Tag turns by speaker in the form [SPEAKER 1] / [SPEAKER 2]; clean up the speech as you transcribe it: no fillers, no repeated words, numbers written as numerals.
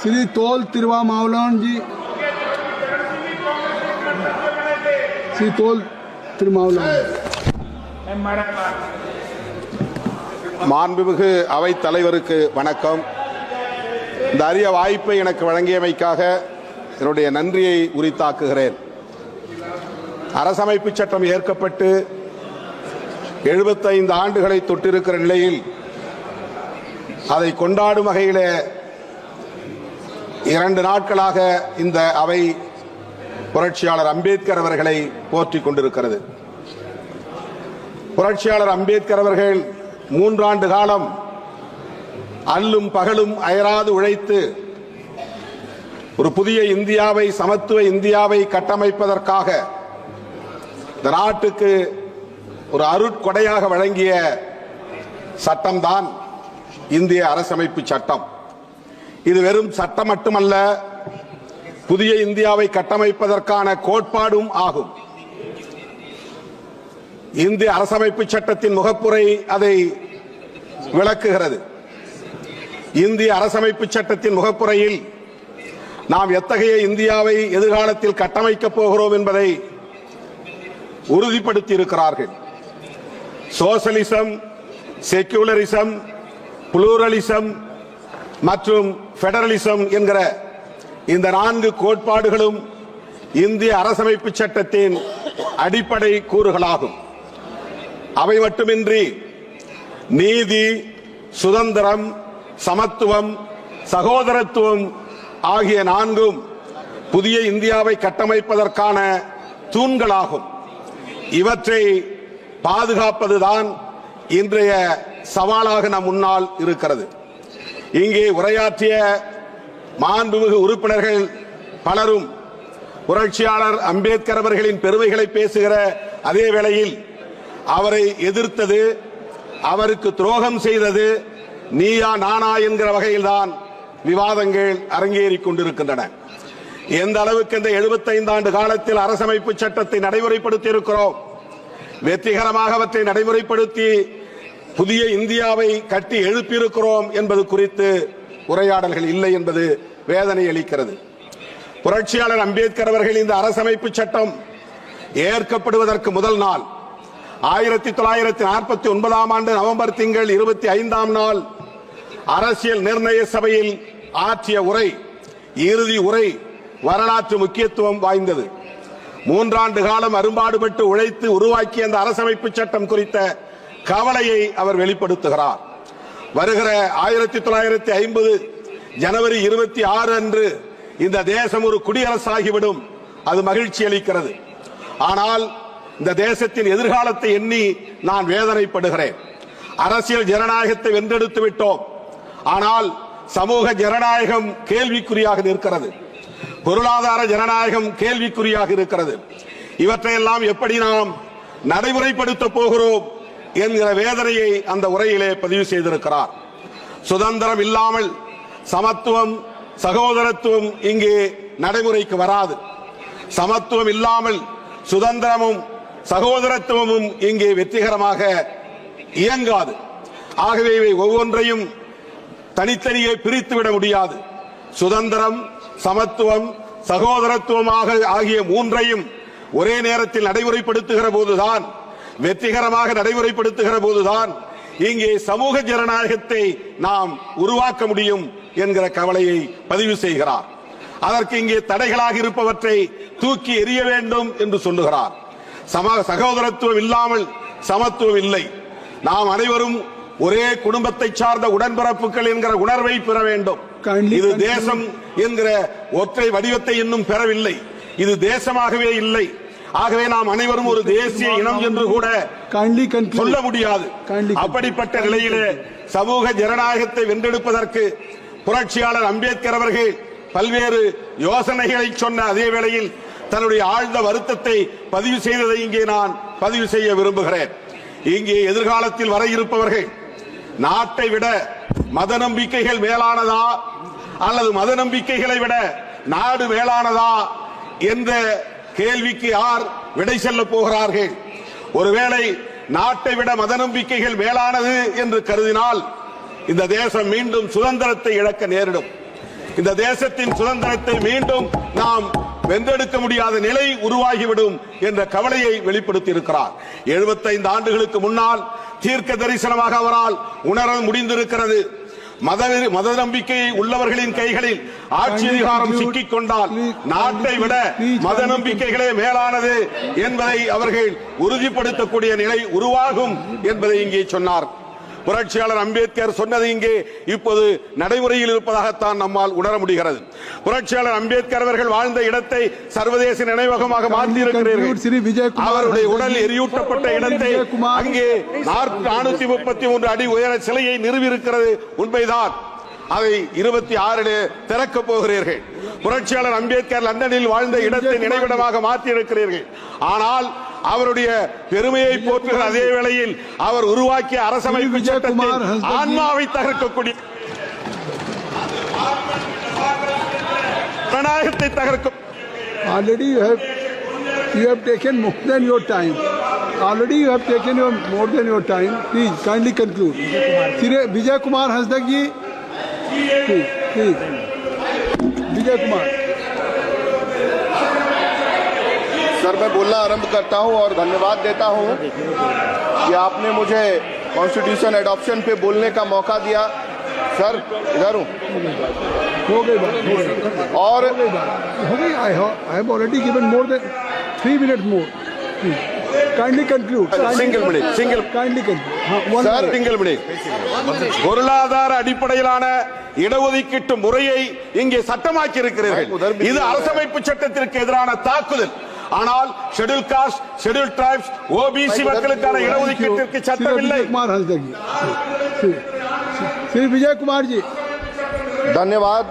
[SPEAKER 1] श्री तोल तिरुवामावलन जी, श्री तोल तिरुमावलन।
[SPEAKER 2] மாண்புமிகு அவைத் தலைவருக்கு வணக்கம். இந்த அரிய வாய்ப்பை எனக்கு வழங்கியமைக்காக என்னுடைய நன்றியை உரித்தாக்குகிறேன். அரசமைப்பு சட்டம் ஏற்கப்பட்டு 75 ஆண்டுகளை தொட்டிருக்கிற நிலையில் அதை கொண்டாடும் வகையிலே 2 நாட்களாக இந்த அவை புரட்சியாளர் அம்பேத்கர் அவர்களை போற்றிக் கொண்டிருக்கிறது. புரட்சியாளர் அம்பேத்கர் அவர்கள் 3 ஆண்டு காலம் அல்லும் பகலும் அயராது உழைத்து ஒரு புதிய இந்தியாவை, சமத்துவ இந்தியாவை கட்டமைப்பதற்காக இந்த நாட்டுக்கு ஒரு அருட்கொடையாக வழங்கிய சட்டம்தான் இந்திய அரசமைப்பு சட்டம். இது வெறும் சட்டம் மட்டுமல்ல, புதிய இந்தியாவை கட்டமைப்பதற்கான கோட்பாடும் ஆகும். இந்திய அரசமைப்பு சட்டத்தின் முகப்புரை அதை விளக்குகிறது. இந்திய அரசமைப்பு சட்டத்தின் முகப்புரையில் நாம் எத்தகைய இந்தியாவை எதிர்காலத்தில் கட்டமைக்கப் போகிறோம் என்பதை உறுதிப்படுத்தி இருக்கிறார்கள். சோசலிசம், செக்யூலரிசம், புளூரலிசம் மற்றும் பெடரலிசம் என்கிற இந்த 4 கோட்பாடுகளும் இந்திய அரசமைப்பு சட்டத்தின் அடிப்படை கூறுகளாகும். அவை மட்டுமின்றி நீதி, சுதந்திரம், சமத்துவம், சகோதரத்துவம் ஆகிய 4ம் புதிய இந்தியாவை கட்டமைப்பதற்கான தூண்களாகும். இவற்றை பாதுகாப்பதுதான் இன்றைய சவாலாக நம் முன்னால் இருக்கிறது. இங்கே உரையாற்றிய மாண்புமிகு உறுப்பினர்கள் பலரும் புரட்சியாளர் அம்பேத்கர் அவர்களின் பெருமைகளை பேசுகிற அதே வேளையில் அவரை எதிர்த்தது, அவருக்கு துரோகம் செய்தது நீயா நானா என்கிற வகையில்தான் விவாதங்கள் அரங்கேறிக் கொண்டிருக்கின்றன. எந்த அளவுக்கு இந்த 75 ஆண்டு காலத்தில் அரசமைப்பு சட்டத்தை நடைமுறைப்படுத்தி இருக்கிறோம், வெற்றிகரமாக அவற்றை நடைமுறைப்படுத்தி புதிய இந்தியாவை கட்டி எழுப்பியிருக்கிறோம் என்பது குறித்து உரையாடல்கள் இல்லை என்பது வேதனை அளிக்கிறது. புரட்சியாளர் அம்பேத்கர் அவர்கள் இந்த அரசமைப்பு சட்டம் ஏற்கப்படுவதற்கு முதல் நாள் 1949 ஆண்டு நவம்பர் திங்கள் 25ஆம் நாள் அரசியல் நிர்ணய சபையில் ஆற்றிய உரை, இறுதி உரை வரலாற்று முக்கியத்துவம் வாய்ந்தது. 3 ஆண்டு காலம் அரும்பாடுபட்டு உழைத்து உருவாக்கிய அந்த அரசமைப்பு சட்டம் குறித்த கவலையை அவர் வெளிப்படுத்துகிறார். வருகிற 1950 ஜனவரி 26 அன்று இந்த தேசம் ஒரு குடியரசாகிவிடும். அது மகிழ்ச்சி அளிக்கிறது. ஆனால் இந்த தேசத்தின் எதிர்காலத்தை எண்ணி நான் வேதனைப்படுகிறேன். அரசியல் ஜனநாயகத்தை வென்றெடுத்து விட்டோம், ஆனால் சமூக ஜனநாயகம் கேள்விக்குறியாக நிற்கிறது. பொருளாதார ஜனநாயகம் கேள்விக்குறியாக இருக்கிறது. இவற்றையெல்லாம் எப்படி நாம் நடைமுறைப்படுத்த போகிறோம் என்கிற வேதனையை அந்த உரையிலே பதிவு செய்திருக்கிறார். சுதந்திரம் இல்லாமல் சமத்துவம், சகோதரத்துவம் இங்கே நடைமுறைக்கு வராது. சமத்துவம் இல்லாமல் சுதந்திரமும் சகோதரத்துவமும் இங்கே வெற்றிகரமாக இயங்காது. ஆகவே இவை ஒவ்வொன்றையும் தனித்தனியே பிரித்துவிட முடியாது. சுதந்திரம், சமத்துவம், சகோதரத்துவமாக ஆகிய 3ஐயும் ஒரே நேரத்தில் நடைமுறைப்படுத்துகிற போதுதான், வெற்றிகரமாக நடைமுறைப்படுத்துகிற போதுதான் இங்கே சமூக ஜனநாயகத்தை நாம் உருவாக்க முடியும் என்கிற கவலையை பதிவு செய்கிறார். அதற்கு இங்கே தடைகளாக இருப்பவற்றை தூக்கி எறிய வேண்டும் என்று சொல்லுகிறார். சகோதரத்துவம் இல்லாமல் சமத்துவம் இல்லை. நாம் அனைவரும் ஒரே குடும்பத்தை சார்ந்த உடன்பிறப்புகள் என்கிற உணர்வை பெற வேண்டும். இது தேசம் என்கிற ஒற்றை வடிவத்தை இன்னும் பெறவில்லை. இது தேசமாகவே இல்லை. ஆகவே நாம் அனைவரும் ஒரு தேசிய இனம் என்று கூட சொல்ல முடியாது. அப்படிப்பட்ட நிலையிலே சமூக ஜனநாயகத்தை வென்றெடுப்பதற்கு புரட்சியாளர் அம்பேத்கர் அவர்கள் பல்வேறு யோசனைகளை சொன்ன அதே வேளையில் தன்னுடைய ஆழ்ந்த வருத்தத்தை பதிவு செய்ததை இங்கே நான் பதிவு செய்ய விரும்புகிறேன். இங்கே எதிர்காலத்தில் வர இருப்பவர்கள் நாட்டை விட மத நம்பிக்கைகள் மேலானதா அல்லது மத நம்பிக்கைகளை விட நாடு மேலானதா என்ற கேள்விக்கு யார் விடை சொல்ல போகிறார்கள்? ஒருவேளை நாட்டை விட மத நம்பிக்கைகள் மேலானது என்று கருதினால் இந்த தேசம் மீண்டும் சுதந்திரத்தை இழக்க நேரிடும். இந்த தேசத்தின் சுதந்திரத்தை மீண்டும் நாம் வென்றெடுக்க முடியாத நிலை உருவாகிவிடும் என்ற கவலையை வெளிப்படுத்தி இருக்கிறார். 75 ஆண்டுகளுக்கு முன்னால் தீர்க்க தரிசனமாக அவரால் உணர முடிந்திருக்கிறது. மத நம்பிக்கையை உள்ளவர்களின் கைகளில் ஆட்சி அதிகாரம் சிக்கிக் கொண்டால் நாட்டை விட மத நம்பிக்கைகளே மேலானது என்பதை அவர்கள் உறுதிப்படுத்தக்கூடிய நிலை உருவாகும் என்பதை இங்கே சொன்னார். புரட்சியாளர் அம்பேத்கர் சொன்னது இங்கே இப்போது நடைமுறையில் இருப்பதாகத்தான் நம்மால் உணர முடிகிறது. புரட்சியாளர் அம்பேத்கர் அவர்கள் வாழ்ந்த இடத்தை சர்வதேச நினைவகமாக மாற்றியிருக்கிறீர்கள். அவருடைய உடல் எரியூட்டப்பட்ட இடத்தை அங்கே 433 அடி உயர சிலையை நிறுவியிருக்கிறது உண்மைதான். அதை 26 திறக்கப் போகிறீர்கள். புரட்சியாளர் அம்பேத்கர் லண்டனில் வாழ்ந்த இடத்தை நினைவிடமாக மாற்றி இருக்கிறீர்கள். ஆனால் அவருடைய பெருமையை போற்றுகிற அதே வேளையில் அவர் உருவாக்கிய அரசமைப்பு சட்டத்தில் ஆன்மாவை தகர்க்கக்கூடிய ஜனநாயகத்தை தகர்க்கும்.
[SPEAKER 1] Already you have taken more than your time. Already you have taken more than your time. Please kindly conclude. Vijay Kumar Hasdak ji, please. Vijay Kumar.
[SPEAKER 3] Sir, मैं बोलना आरंभ करता हूं और धन्यवाद देता हूं कि आपने मुझे कॉन्स्टिट्यूशन एडॉप्शन पे बोलने का मौका दिया। सर, इधर हूं।
[SPEAKER 1] हो गई बात
[SPEAKER 3] और
[SPEAKER 1] हो गई. I have already given more than 3 minutes more. Kindly conclude.
[SPEAKER 2] Single minute.
[SPEAKER 1] Kindly conclude.
[SPEAKER 3] Sir,
[SPEAKER 2] single minute. பொருளாதார அடிப்படையிலான இடஒதுக்கீட்டு முறையை இங்கே சட்டமாக்கி இருக்கிறீர்கள். இது அரசமைப்பு சட்டத்திற்கு எதிரான தாக்குதல். ஆனால் schedule cost, schedule tribes, OBC மக்களுக்கான இடஒதுக்கீட்டிற்கு சட்டம் இல்லை.
[SPEAKER 1] श्री विजय कुमार जी,
[SPEAKER 3] धन्यवाद।